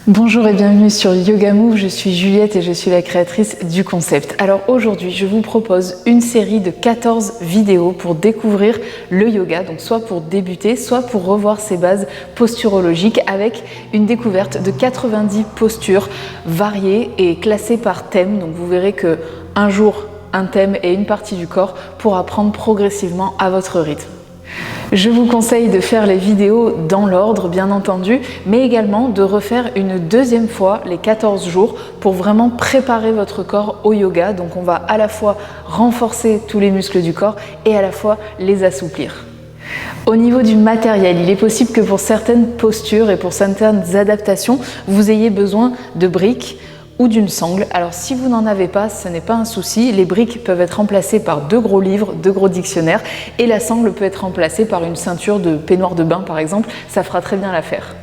Bonjour et bienvenue sur Yoga Move, je suis Juliette et je suis la créatrice du concept. Alors aujourd'hui, je vous propose une série de 14 vidéos pour découvrir le yoga, donc soit pour débuter, soit pour revoir ses bases posturologiques avec une découverte de 90 postures variées et classées par thème. Donc vous verrez que un jour, un thème et une partie du corps pour apprendre progressivement à votre rythme. Je vous conseille de faire les vidéos dans l'ordre, bien entendu, mais également de refaire une deuxième fois les 14 jours pour vraiment préparer votre corps au yoga. Donc on va à la fois renforcer tous les muscles du corps et à la fois les assouplir. Au niveau du matériel, il est possible que pour certaines postures et pour certaines adaptations, vous ayez besoin de briques ou d'une sangle. Alors si vous n'en avez pas, ce n'est pas un souci. Les briques peuvent être remplacées par 2 gros livres, 2 gros dictionnaires et la sangle peut être remplacée par une ceinture de peignoir de bain par exemple. Ça fera très bien l'affaire.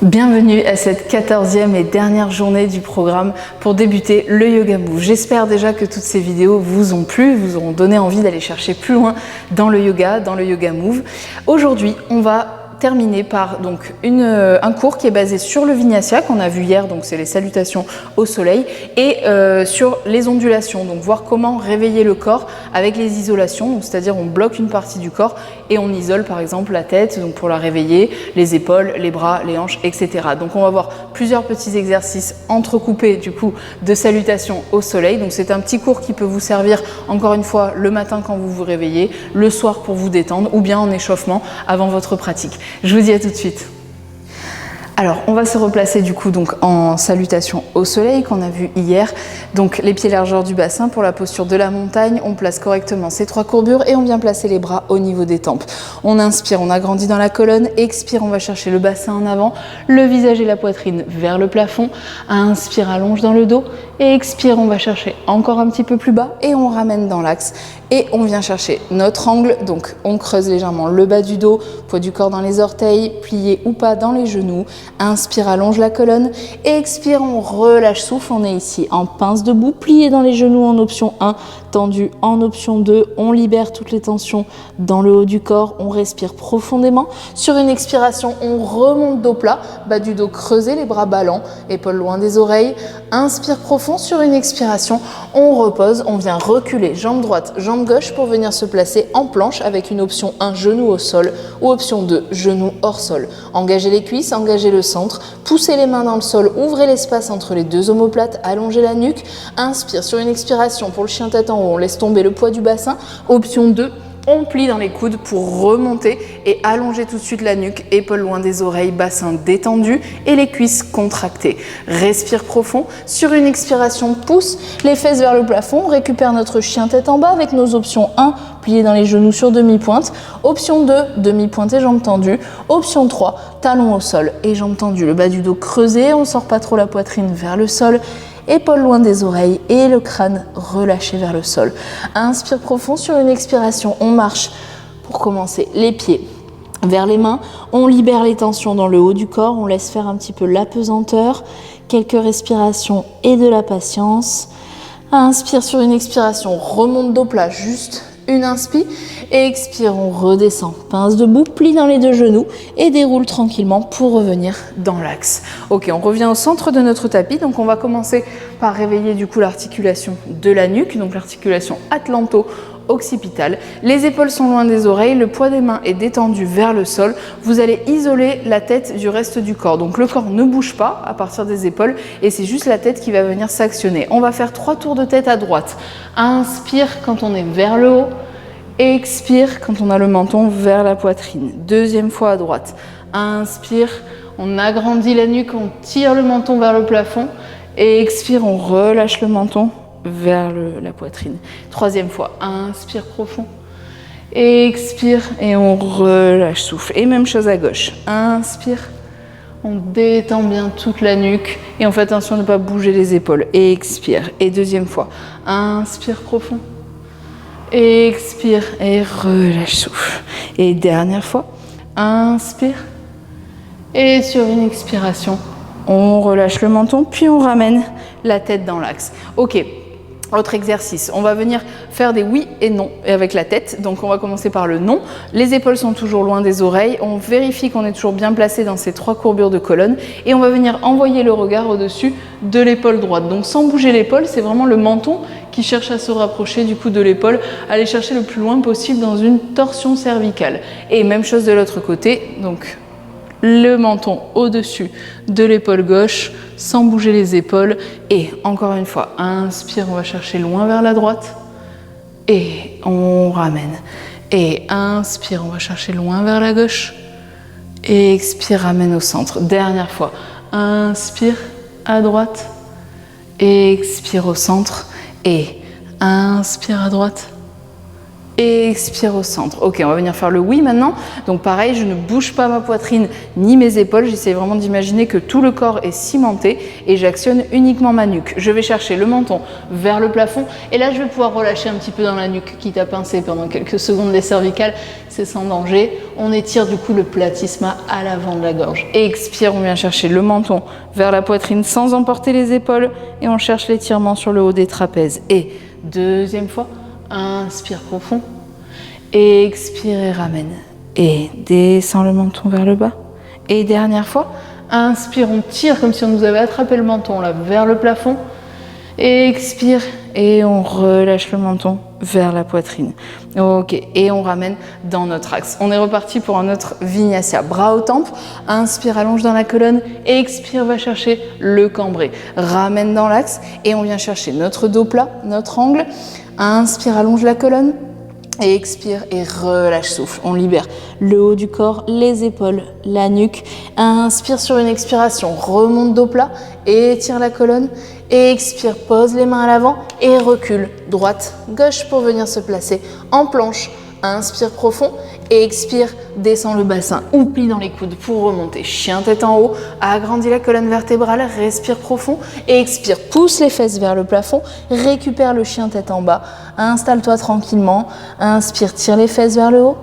Bienvenue à cette 14e et dernière journée du programme pour débuter le Yoga Move. J'espère déjà que toutes ces vidéos vous ont plu, vous auront donné envie d'aller chercher plus loin dans le Yoga Move. Aujourd'hui, on va terminé par donc un cours qui est basé sur le Vinyasa qu'on a vu hier, donc c'est les salutations au soleil, et sur les ondulations, donc voir comment réveiller le corps avec les isolations, c'est-à-dire on bloque une partie du corps et on isole par exemple la tête, donc pour la réveiller, les épaules, les bras, les hanches, etc. Donc on va voir plusieurs petits exercices entrecoupés du coup de salutations au soleil. Donc c'est un petit cours qui peut vous servir encore une fois le matin quand vous vous réveillez, le soir pour vous détendre ou bien en échauffement avant votre pratique. Je vous dis à tout de suite. Alors, on va se replacer du coup donc en salutation au soleil qu'on a vu hier. Donc les pieds largeur du bassin pour la posture de la montagne. On place correctement ces 3 courbures et on vient placer les bras au niveau des tempes. On inspire, on agrandit dans la colonne. Expire, on va chercher le bassin en avant, le visage et la poitrine vers le plafond. Inspire, allonge dans le dos. Et expire, on va chercher encore un petit peu plus bas et on ramène dans l'axe. Et on vient chercher notre angle, donc on creuse légèrement le bas du dos, poids du corps dans les orteils, plié ou pas dans les genoux. Inspire, allonge la colonne. Et expire, on relâche souffle. On est ici en pince debout, plié dans les genoux en option 1, tendu en option 2. On libère toutes les tensions dans le haut du corps. On respire profondément. Sur une expiration, on remonte dos plat, bas du dos creusé, les bras ballants, épaules loin des oreilles. Inspire profond. Sur une expiration, on repose. On vient reculer, jambe droite, jambe gauche pour venir se placer en planche avec une option 1, genou au sol ou option 2, genou hors sol. Engagez les cuisses, engagez le centre, poussez les mains dans le sol, ouvrez l'espace entre les 2 omoplates, allongez la nuque. Inspire sur une expiration pour le chien tête en haut, on laisse tomber le poids du bassin. Option 2, on plie dans les coudes pour remonter et allonger tout de suite la nuque, épaules loin des oreilles, bassin détendu et les cuisses contractées. Respire profond. Sur une expiration, pousse les fesses vers le plafond. On récupère notre chien tête en bas avec nos options 1, plié dans les genoux sur demi-pointe. Option 2, demi-pointe et jambes tendues. Option 3, talons au sol et jambes tendues. Le bas du dos creusé, on sort pas trop la poitrine vers le sol. Épaules loin des oreilles et le crâne relâché vers le sol. Inspire profond, sur une expiration, on marche pour commencer les pieds vers les mains. On libère les tensions dans le haut du corps, on laisse faire un petit peu l'apesanteur. Quelques respirations et de la patience. Inspire sur une expiration, remonte dos plat, juste une inspire. Et expire, on redescend. Pince debout, plie dans les 2 genoux et déroule tranquillement pour revenir dans l'axe. Ok, on revient au centre de notre tapis. Donc on va commencer par réveiller du coup l'articulation de la nuque, donc l'articulation atlanto-occipitale. Les épaules sont loin des oreilles, le poids des mains est détendu vers le sol. Vous allez isoler la tête du reste du corps. Donc le corps ne bouge pas à partir des épaules et c'est juste la tête qui va venir s'actionner. On va faire 3 tours de tête à droite. Inspire quand on est vers le haut. Expire quand on a le menton vers la poitrine. Deuxième fois à droite. Inspire, on agrandit la nuque, on tire le menton vers le plafond. Et expire, on relâche le menton vers la poitrine. Troisième fois, inspire profond. Expire et on relâche souffle. Et même chose à gauche. Inspire, on détend bien toute la nuque. Et on fait attention à ne pas bouger les épaules. Et expire. Et deuxième fois, inspire profond. Expire et relâche souffle. Et dernière fois, inspire. Et sur une expiration, on relâche le menton, puis on ramène la tête dans l'axe. Ok, Autre exercice, on va venir faire des oui et non avec la tête. Donc on va commencer par le non. Les épaules sont toujours loin des oreilles. On vérifie qu'on est toujours bien placé dans ces 3 courbures de colonne. Et on va venir envoyer le regard au-dessus de l'épaule droite. Donc sans bouger l'épaule, c'est vraiment le menton qui cherche à se rapprocher du coup de l'épaule, aller chercher le plus loin possible dans une torsion cervicale. Et même chose de l'autre côté. Donc le menton au-dessus de l'épaule gauche, sans bouger les épaules. Et encore une fois, inspire, on va chercher loin vers la droite. Et on ramène. Et inspire, on va chercher loin vers la gauche. Et expire, ramène au centre. Dernière fois, inspire à droite. Et expire au centre. Et inspire à droite. Et expire au centre. Ok, on va venir faire le oui maintenant. Donc pareil, je ne bouge pas ma poitrine ni mes épaules. J'essaie vraiment d'imaginer que tout le corps est cimenté et j'actionne uniquement ma nuque. Je vais chercher le menton vers le plafond et là je vais pouvoir relâcher un petit peu dans la nuque, quitte à pincer pendant quelques secondes les cervicales. C'est sans danger. On étire du coup le platysma à l'avant de la gorge. Et expire, on vient chercher le menton vers la poitrine sans emporter les épaules et on cherche l'étirement sur le haut des trapèzes. Et deuxième fois. Inspire profond, expire et ramène. Et descend le menton vers le bas. Et dernière fois, inspire, on tire comme si on nous avait attrapé le menton là vers le plafond. Expire et on relâche le menton vers la poitrine. Ok, et on ramène dans notre axe. On est reparti pour un autre vinyasa. Bras aux tempes, inspire, allonge dans la colonne, expire, va chercher le cambré. Ramène dans l'axe et on vient chercher notre dos plat, notre angle. Inspire, allonge la colonne, et expire et relâche, souffle. On libère le haut du corps, les épaules, la nuque. Inspire sur une expiration, remonte dos plat, étire la colonne. Expire, pose les mains à l'avant et recule droite, gauche pour venir se placer en planche. Inspire profond, expire, descend le bassin ou plie dans les coudes pour remonter. Chien tête en haut, agrandis la colonne vertébrale, respire profond, expire, pousse les fesses vers le plafond, récupère le chien tête en bas, installe-toi tranquillement, inspire, tire les fesses vers le haut,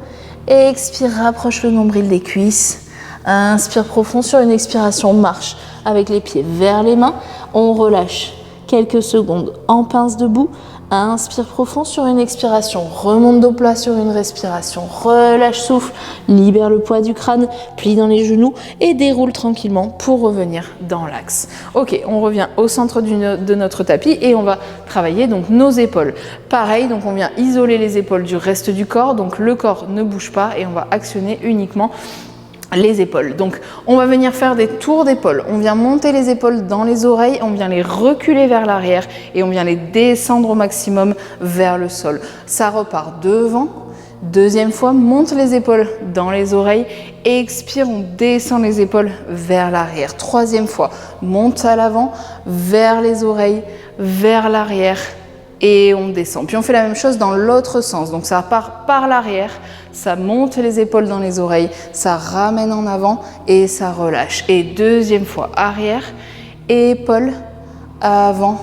expire, rapproche le nombril des cuisses, inspire profond sur une expiration, marche avec les pieds vers les mains, on relâche quelques secondes en pince debout. Inspire profond sur une expiration, remonte dos plat sur une respiration, relâche souffle, libère le poids du crâne, plie dans les genoux et déroule tranquillement pour revenir dans l'axe. Ok, on revient au centre de notre tapis et on va travailler donc nos épaules. Pareil, donc on vient isoler les épaules du reste du corps, donc le corps ne bouge pas et on va actionner uniquement les épaules. Donc on va venir faire des tours d'épaules. On vient monter les épaules dans les oreilles, on vient les reculer vers l'arrière et on vient les descendre au maximum vers le sol. Ça repart devant. Deuxième fois, monte les épaules dans les oreilles. Expire, on descend les épaules vers l'arrière. Troisième fois, monte à l'avant, vers les oreilles, vers l'arrière. Et on descend. Puis on fait la même chose dans l'autre sens. Donc ça part par l'arrière, ça monte les épaules dans les oreilles, ça ramène en avant et ça relâche. Et deuxième fois, arrière, épaules, avant,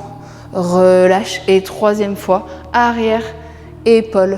relâche. Et troisième fois, arrière, épaules,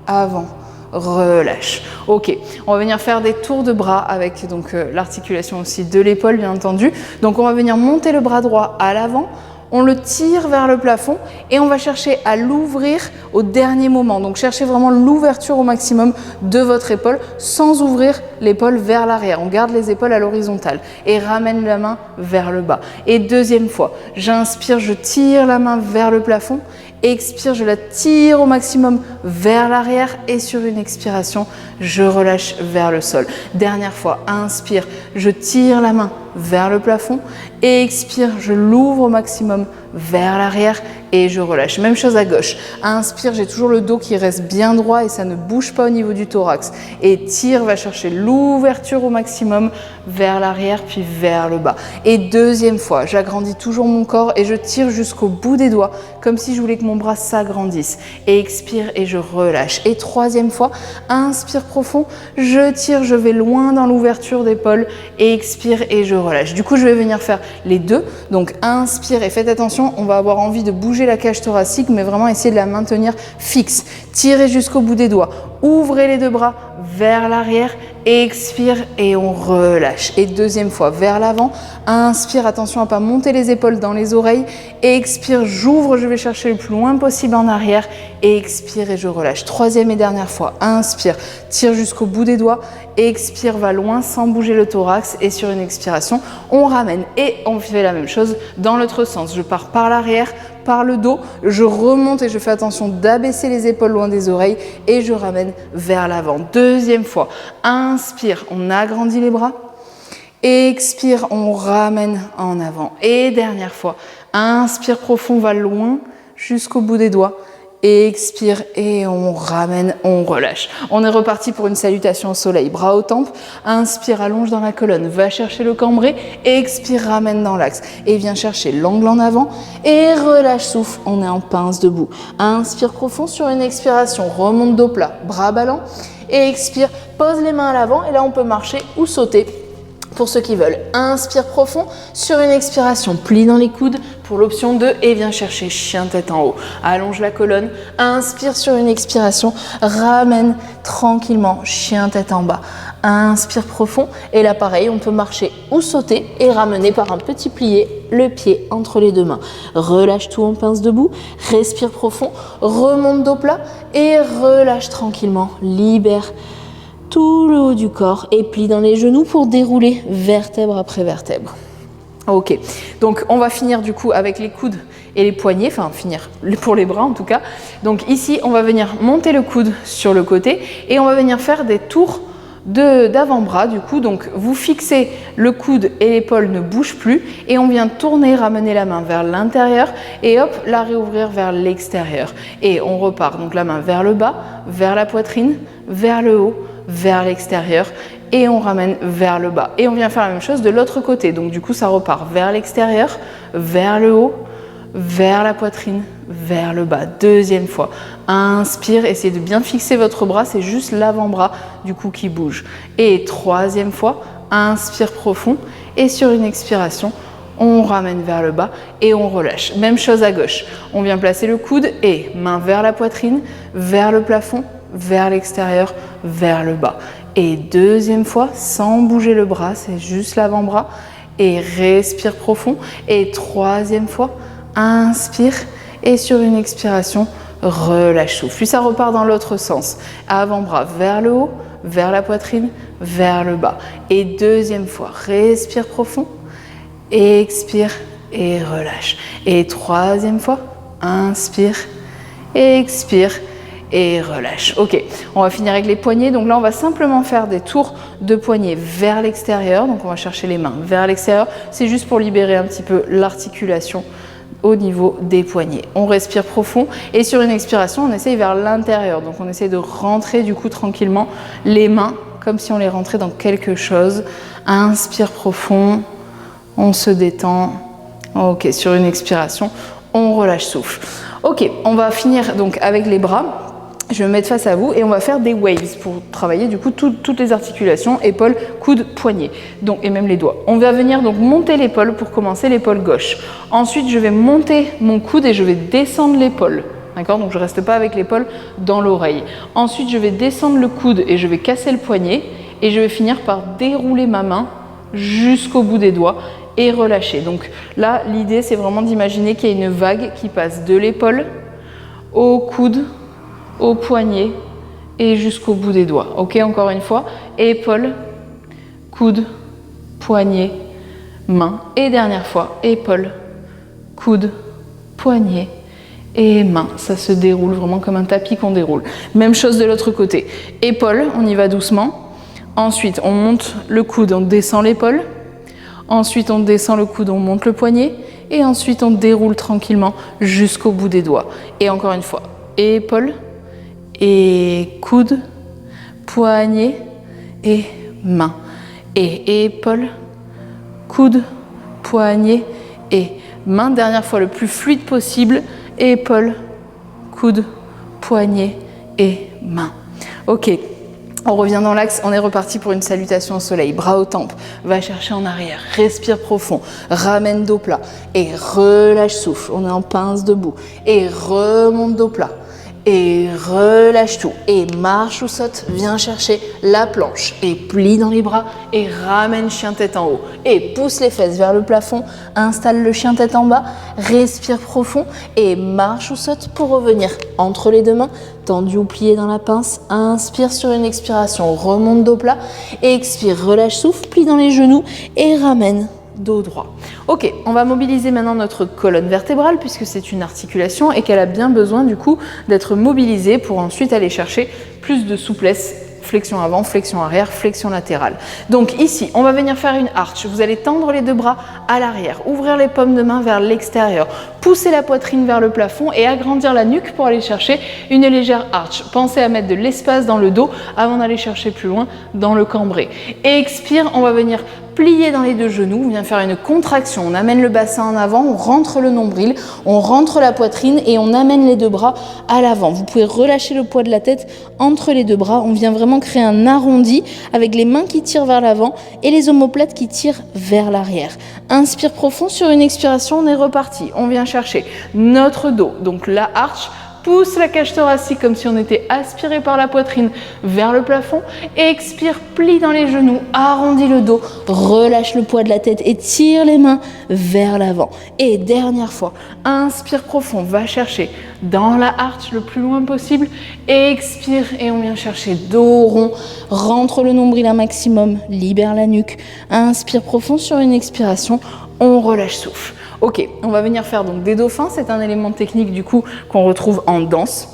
avant, relâche. Ok, on va venir faire des tours de bras avec donc l'articulation aussi de l'épaule bien entendu. Donc on va venir monter le bras droit à l'avant. On le tire vers le plafond et on va chercher à l'ouvrir au dernier moment. Donc cherchez vraiment l'ouverture au maximum de votre épaule sans ouvrir l'épaule vers l'arrière. On garde les épaules à l'horizontale et ramène la main vers le bas. Et deuxième fois, j'inspire, je tire la main vers le plafond. Expire, je la tire au maximum vers l'arrière et sur une expiration, je relâche vers le sol. Dernière fois, inspire, je tire la main vers le plafond. Expire, je l'ouvre au maximum vers l'arrière et je relâche. Même chose à gauche. Inspire, j'ai toujours le dos qui reste bien droit et ça ne bouge pas au niveau du thorax. Et tire, va chercher l'ouverture au maximum vers l'arrière puis vers le bas. Et deuxième fois, j'agrandis toujours mon corps et je tire jusqu'au bout des doigts comme si je voulais que mon bras s'agrandisse. Et expire et je relâche. Et troisième fois, inspire profond, je tire, je vais loin dans l'ouverture d'épaule et expire et je relâche. Du coup, je vais venir faire les deux. Donc inspire et faites attention, on va avoir envie de bouger la cage thoracique mais vraiment essayer de la maintenir fixe. Tirez jusqu'au bout des doigts. Ouvrez les deux bras vers l'arrière expire et on relâche. Et deuxième fois, vers l'avant, inspire, attention à ne pas monter les épaules dans les oreilles, expire, j'ouvre, je vais chercher le plus loin possible en arrière, expire et je relâche. Troisième et dernière fois, inspire, tire jusqu'au bout des doigts, expire, va loin sans bouger le thorax et sur une expiration, on ramène et on fait la même chose dans l'autre sens. Je pars par l'arrière, par le dos, je remonte et je fais attention d'abaisser les épaules loin des oreilles et je ramène vers l'avant. Deuxième fois, inspire, on agrandit les bras, expire, on ramène en avant. Et dernière fois, inspire profond, va loin jusqu'au bout des doigts. Expire et on ramène, on relâche. On est reparti pour une salutation au soleil. Bras aux tempes, inspire, allonge dans la colonne, va chercher le cambré, expire, ramène dans l'axe et viens chercher l'angle en avant et relâche, souffle, on est en pince debout. Inspire profond sur une expiration, remonte dos plat, bras ballants et expire, pose les mains à l'avant et là on peut marcher ou sauter. Pour ceux qui veulent, inspire profond, sur une expiration, plie dans les coudes pour l'option 2 et viens chercher chien tête en haut. Allonge la colonne, inspire sur une expiration, ramène tranquillement, chien tête en bas. Inspire profond et là pareil, on peut marcher ou sauter et ramener par un petit plié le pied entre les deux mains. Relâche tout en pince debout, respire profond, remonte dos plat et relâche tranquillement, libère tout le haut du corps et plie dans les genoux pour dérouler vertèbre après vertèbre. Ok, donc on va finir du coup avec les coudes et les poignets, enfin finir pour les bras en tout cas. Donc ici, on va venir monter le coude sur le côté et on va venir faire des tours d'avant-bras du coup. Donc vous fixez le coude et l'épaule ne bougent plus et on vient tourner, ramener la main vers l'intérieur et hop, la réouvrir vers l'extérieur. Et on repart, donc la main vers le bas, vers la poitrine, vers le haut, vers l'extérieur et on ramène vers le bas. Et on vient faire la même chose de l'autre côté. Donc du coup, ça repart vers l'extérieur, vers le haut, vers la poitrine, vers le bas. Deuxième fois. Inspire, essayez de bien fixer votre bras, c'est juste l'avant-bras du coup qui bouge. Et troisième fois, inspire profond et sur une expiration, on ramène vers le bas et on relâche. Même chose à gauche. On vient placer le coude et main vers la poitrine, vers le plafond, vers l'extérieur, vers le bas. Et deuxième fois, sans bouger le bras, c'est juste l'avant-bras. Et respire profond. Et troisième fois, inspire. Et sur une expiration, relâche souffle. Puis ça repart dans l'autre sens. Avant-bras vers le haut, vers la poitrine, vers le bas. Et deuxième fois, respire profond. Expire et relâche. Et troisième fois, inspire, expire et relâche. Ok, on va finir avec les poignets. Donc là, on va simplement faire des tours de poignets vers l'extérieur. Donc on va chercher les mains vers l'extérieur. C'est juste pour libérer un petit peu l'articulation au niveau des poignets. On respire profond et sur une expiration, on essaye vers l'intérieur. Donc on essaye de rentrer du coup tranquillement les mains comme si on les rentrait dans quelque chose. Inspire profond, on se détend. Ok, sur une expiration, on relâche souffle. Ok, on va finir donc avec les bras. Je vais me mettre face à vous et on va faire des waves pour travailler du coup toutes les articulations, épaules, coudes, poignets, donc, et même les doigts. On va venir donc monter l'épaule pour commencer, l'épaule gauche. Ensuite, je vais monter mon coude et je vais descendre l'épaule. D'accord? Donc je ne reste pas avec l'épaule dans l'oreille. Ensuite, je vais descendre le coude et je vais casser le poignet et je vais finir par dérouler ma main jusqu'au bout des doigts et relâcher. Donc là, l'idée, c'est vraiment d'imaginer qu'il y a une vague qui passe de l'épaule au coude, au poignet et jusqu'au bout des doigts. Ok, encore une fois, épaule, coude, poignet, main. Et dernière fois, épaule, coude, poignet et main. Ça se déroule vraiment comme un tapis qu'on déroule. Même chose de l'autre côté. Épaule, on y va doucement. Ensuite, on monte le coude, on descend l'épaule. Ensuite, on descend le coude, on monte le poignet. Et ensuite, on déroule tranquillement jusqu'au bout des doigts. Et encore une fois, épaule, et coude, poignet et main. Et épaule, coude, poignet et main. Dernière fois, le plus fluide possible. Épaule, coude, poignet et main. Ok, on revient dans l'axe. On est reparti pour une salutation au soleil. Bras aux tempes. Va chercher en arrière. Respire profond. Ramène dos plat. Et relâche souffle. On est en pince debout. Et remonte dos plat. et relâche tout. Et marche ou saute, viens chercher la planche et plie dans les bras et ramène chien tête en haut. Et pousse les fesses vers le plafond, installe le chien tête en bas, respire profond et marche ou saute pour revenir entre les deux mains, tendu ou plié dans la pince. Inspire sur une expiration, remonte dos plat, expire, relâche souffle, plie dans les genoux et ramène dos droit. Ok, on va mobiliser maintenant notre colonne vertébrale puisque c'est une articulation et qu'elle a bien besoin du coup d'être mobilisée pour ensuite aller chercher plus de souplesse. Flexion avant, flexion arrière, flexion latérale. Donc ici, on va venir faire une arche. Vous allez tendre les deux bras à l'arrière, ouvrir les paumes de main vers l'extérieur, pousser la poitrine vers le plafond et agrandir la nuque pour aller chercher une légère arche. Pensez à mettre de l'espace dans le dos avant d'aller chercher plus loin dans le cambré. Expire, on va venir plier dans les deux genoux, on vient faire une contraction, on amène le bassin en avant, on rentre le nombril, on rentre la poitrine et on amène les deux bras à l'avant. Vous pouvez relâcher le poids de la tête entre les deux bras, on vient vraiment créer un arrondi avec les mains qui tirent vers l'avant et les omoplates qui tirent vers l'arrière. Inspire profond, sur une expiration, on est reparti. On vient chercher notre dos, donc la arche, pousse la cage thoracique comme si on était aspiré par la poitrine vers le plafond. Expire, plie dans les genoux, arrondis le dos, relâche le poids de la tête et tire les mains vers l'avant. Et dernière fois, inspire profond, va chercher dans la arche le plus loin possible. Expire et on vient chercher dos rond, rentre le nombril un maximum, libère la nuque. Inspire profond, sur une expiration, on relâche souffle. Ok, on va venir faire donc des dauphins, c'est un élément technique du coup qu'on retrouve en danse.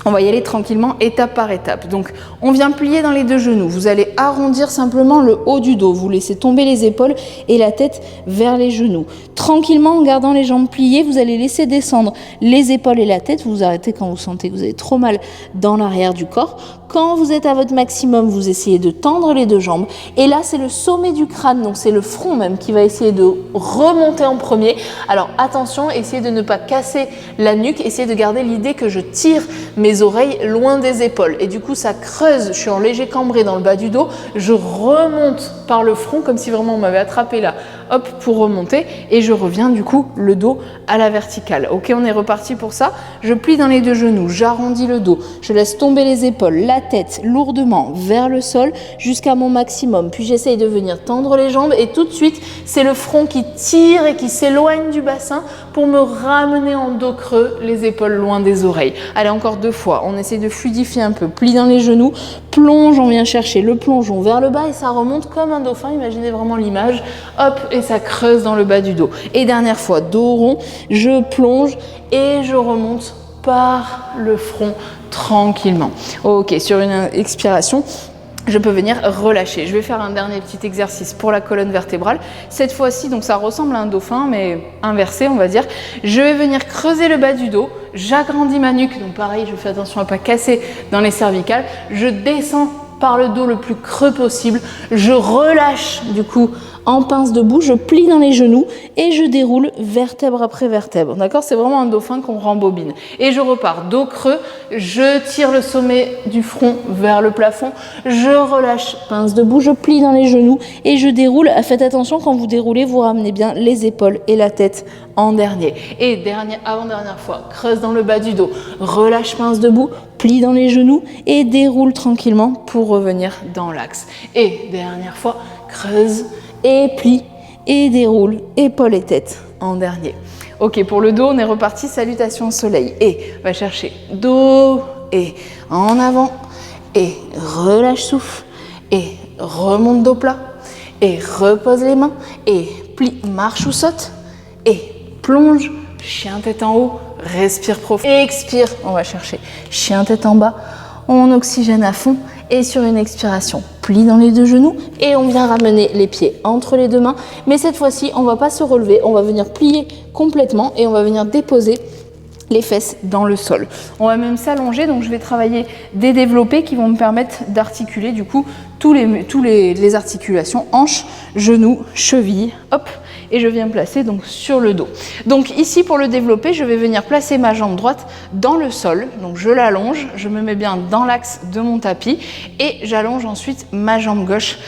On va y aller tranquillement, étape par étape. Donc, on vient plier dans les deux genoux. Vous allez arrondir simplement le haut du dos. Vous laissez tomber les épaules et la tête vers les genoux. Tranquillement, en gardant les jambes pliées, vous allez laisser descendre les épaules et la tête. Vous vous arrêtez quand vous sentez que vous avez trop mal dans l'arrière du corps. Quand vous êtes à votre maximum, vous essayez de tendre les deux jambes. Et là, c'est le sommet du crâne, donc c'est le front même qui va essayer de remonter en premier. Alors attention, essayez de ne pas casser la nuque. Essayez de garder l'idée que je tire mes oreilles loin des épaules. Et du coup, ça creuse. Je suis en léger cambré dans le bas du dos. Je remonte par le front comme si vraiment on m'avait attrapé là. Hop, pour remonter. Et je reviens du coup le dos à la verticale. Ok, on est reparti pour ça. Je plie dans les deux genoux. J'arrondis le dos. Je laisse tomber les épaules, la tête lourdement vers le sol jusqu'à mon maximum. Puis j'essaye de venir tendre les jambes. Et tout de suite, c'est le front qui tire et qui s'éloigne du bassin pour me ramener en dos creux, les épaules loin des oreilles. Allez, encore deux fois. On essaie de fluidifier un peu. Plie dans les genoux, plonge, on vient chercher le plongeon vers le bas et ça remonte comme un dauphin. Imaginez vraiment l'image. Hop, et ça creuse dans le bas du dos. Et dernière fois, dos rond, je plonge et je remonte par le front tranquillement. Ok, sur une expiration, je peux venir relâcher. Je vais faire un dernier petit exercice pour la colonne vertébrale. Cette fois-ci, donc ça ressemble à un dauphin, mais inversé, on va dire. Je vais venir creuser le bas du dos. J'agrandis ma nuque. Donc pareil, je fais attention à ne pas casser dans les cervicales. Je descends par le dos le plus creux possible. Je relâche du coup en pince debout, je plie dans les genoux et je déroule vertèbre après vertèbre. D'accord? C'est vraiment un dauphin qu'on rembobine. Et je repars dos creux, je tire le sommet du front vers le plafond, je relâche pince debout, je plie dans les genoux et je déroule. Faites attention, quand vous déroulez, vous ramenez bien les épaules et la tête en dernier. Et avant-dernière fois, creuse dans le bas du dos, relâche pince debout, plie dans les genoux et déroule tranquillement pour revenir dans l'axe. Et dernière fois, creuse et plie et déroule, épaules et tête en dernier. Ok, pour le dos, on est reparti, salutation au soleil. Et va chercher dos et en avant et relâche souffle et remonte dos plat et repose les mains et plie, marche ou saute et plonge, chien tête en haut, respire profond, expire, on va chercher chien tête en bas, on oxygène à fond et sur une expiration, plie dans les deux genoux et on vient ramener les pieds entre les deux mains. Mais cette fois-ci, on ne va pas se relever, on va venir plier complètement et on va venir déposer les fesses dans le sol. On va même s'allonger, donc je vais travailler des développés qui vont me permettre d'articuler du coup tous les articulations, hanches, genoux, chevilles, hop, et je viens placer donc sur le dos. Donc ici pour le développé, je vais venir placer ma jambe droite dans le sol, donc je l'allonge, je me mets bien dans l'axe de mon tapis et j'allonge ensuite ma jambe gauche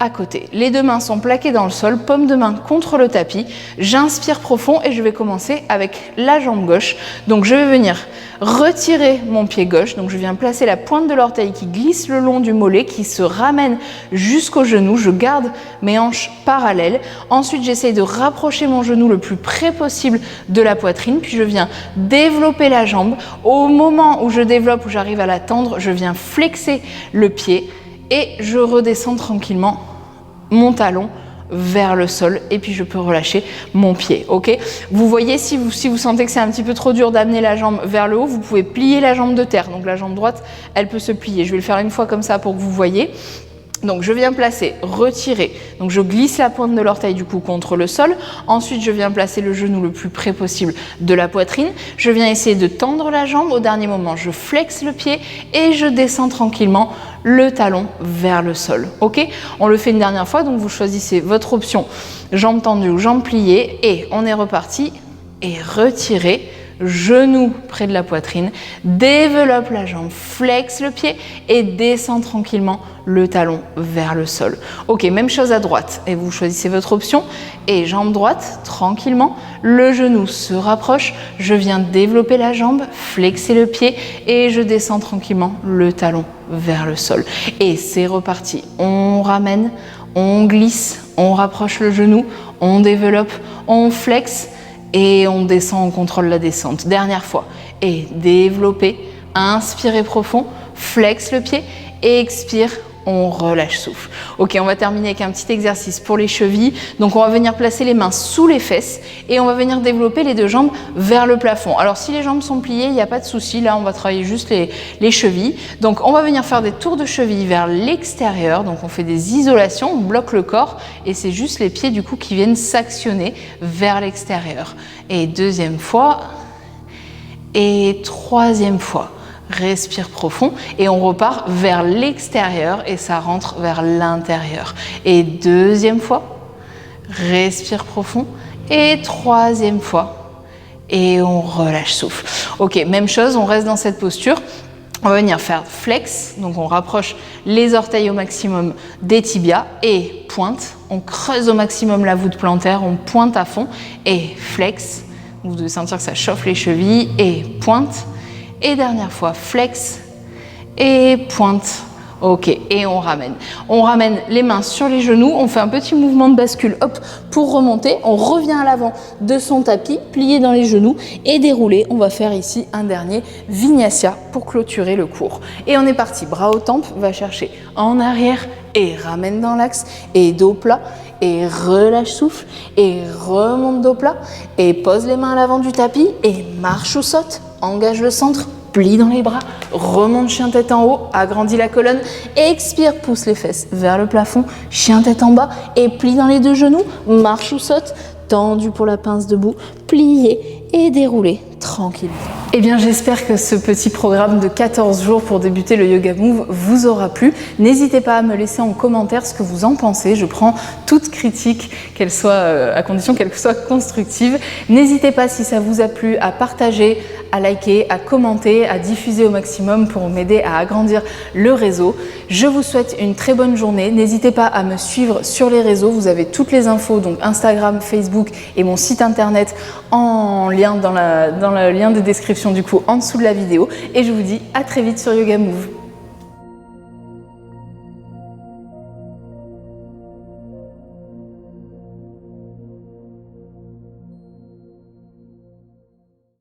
à côté. Les deux mains sont plaquées dans le sol, paume de main contre le tapis. J'inspire profond et je vais commencer avec la jambe gauche. Donc je vais venir retirer mon pied gauche. Donc je viens placer la pointe de l'orteil qui glisse le long du mollet, qui se ramène jusqu'au genou. Je garde mes hanches parallèles. Ensuite, j'essaye de rapprocher mon genou le plus près possible de la poitrine. Puis je viens développer la jambe. Au moment où je développe, où j'arrive à la tendre, je viens flexer le pied et je redescends tranquillement mon talon vers le sol et puis je peux relâcher mon pied. Ok, vous voyez, si vous sentez que c'est un petit peu trop dur d'amener la jambe vers le haut, vous pouvez plier la jambe de terre. Donc la jambe droite, elle peut se plier. Je vais le faire une fois comme ça pour que vous voyez. Donc je viens placer, retirer, donc je glisse la pointe de l'orteil du coup contre le sol. Ensuite je viens placer le genou le plus près possible de la poitrine. Je viens essayer de tendre la jambe. Au dernier moment, je flexe le pied et je descends tranquillement le talon vers le sol. Ok, on le fait une dernière fois, donc vous choisissez votre option, jambe tendue ou jambe pliée, et on est reparti. Et retirez, genou près de la poitrine, développe la jambe, flexe le pied et descend tranquillement le talon vers le sol. Ok, même chose à droite et vous choisissez votre option et jambe droite, tranquillement, le genou se rapproche, je viens développer la jambe, flexer le pied et je descends tranquillement le talon vers le sol. Et c'est reparti, on ramène, on glisse, on rapproche le genou, on développe, on flexe, et on descend, on contrôle la descente. Dernière fois. Et développer, inspirez profond, flex le pied et expire, on relâche souffle. Ok, on va terminer avec un petit exercice pour les chevilles. Donc on va venir placer les mains sous les fesses et on va venir développer les deux jambes vers le plafond. Alors si les jambes sont pliées, il n'y a pas de souci. Là, on va travailler juste les chevilles. Donc on va venir faire des tours de cheville vers l'extérieur. Donc on fait des isolations, on bloque le corps et c'est juste les pieds du coup qui viennent s'actionner vers l'extérieur. Et deuxième fois et troisième fois. Respire profond et on repart vers l'extérieur et ça rentre vers l'intérieur. Et deuxième fois, respire profond et troisième fois et on relâche souffle. Ok, même chose, on reste dans cette posture. On va venir faire flex, donc on rapproche les orteils au maximum des tibias et pointe. On creuse au maximum la voûte plantaire, on pointe à fond et flex. Vous devez sentir que ça chauffe les chevilles et pointe. Et dernière fois, flex et pointe. Ok, et on ramène. On ramène les mains sur les genoux, on fait un petit mouvement de bascule, hop, pour remonter. On revient à l'avant de son tapis, plié dans les genoux et déroulé. On va faire ici un dernier vinyasa pour clôturer le cours. Et on est parti, bras aux tempes, va chercher en arrière et ramène dans l'axe et dos plat. Et relâche souffle et remonte dos plat et pose les mains à l'avant du tapis et marche ou saute. Engage le centre, plie dans les bras, remonte chien tête en haut, agrandis la colonne, expire, pousse les fesses vers le plafond, chien tête en bas et plie dans les deux genoux, marche ou saute, tendu pour la pince debout, plié et déroulé tranquillement. Eh bien, j'espère que ce petit programme de 14 jours pour débuter le Yoga Move vous aura plu. N'hésitez pas à me laisser en commentaire ce que vous en pensez. Je prends toute critique, qu'elle soit à condition qu'elle soit constructive. N'hésitez pas, si ça vous a plu, à partager, à liker, à commenter, à diffuser au maximum pour m'aider à agrandir le réseau. Je vous souhaite une très bonne journée. N'hésitez pas à me suivre sur les réseaux. Vous avez toutes les infos, donc Instagram, Facebook et mon site internet en lien dans le lien de description du coup en dessous de la vidéo. Et je vous dis à très vite sur Yoga Move.